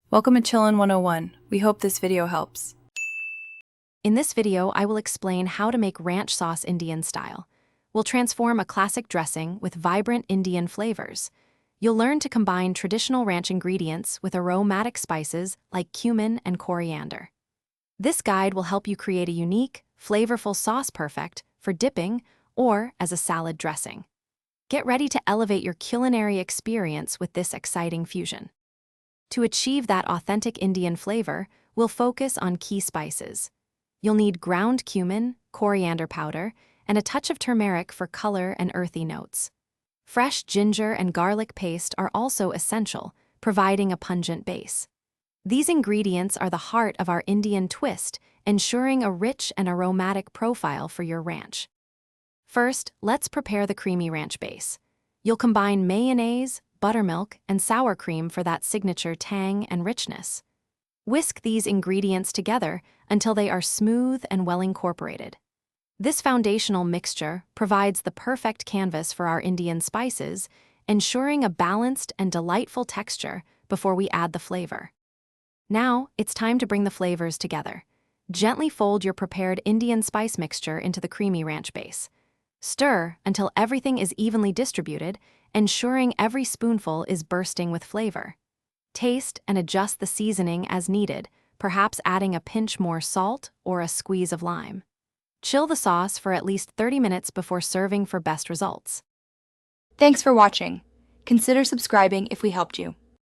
Welcome to Chillin' 101. We hope this video helps. In this video, I will explain how to make ranch sauce Indian style. We'll transform a classic dressing with vibrant Indian flavors. You'll learn to combine traditional ranch ingredients with aromatic spices like cumin and coriander. This guide will help you create a unique, flavorful sauce perfect for dipping or as a salad dressing. Get ready to elevate your culinary experience with this exciting fusion. To achieve that authentic Indian flavor, we'll focus on key spices. You'll need ground cumin, coriander powder, and a touch of turmeric for color and earthy notes. Fresh ginger and garlic paste are also essential, providing a pungent base. These ingredients are the heart of our Indian twist, ensuring a rich and aromatic profile for your ranch. First, let's prepare the creamy ranch base. You'll combine mayonnaise, buttermilk, and sour cream for that signature tang and richness. Whisk these ingredients together until they are smooth and well incorporated. This foundational mixture provides the perfect canvas for our Indian spices, ensuring a balanced and delightful texture before we add the flavor. Now, it's time to bring the flavors together. Gently fold your prepared Indian spice mixture into the creamy ranch base. Stir until everything is evenly distributed, ensuring every spoonful is bursting with flavor. Taste and adjust the seasoning as needed, perhaps adding a pinch more salt or a squeeze of lime. Chill the sauce for at least 30 minutes before serving for best results. Thanks for watching. Consider subscribing if we helped you.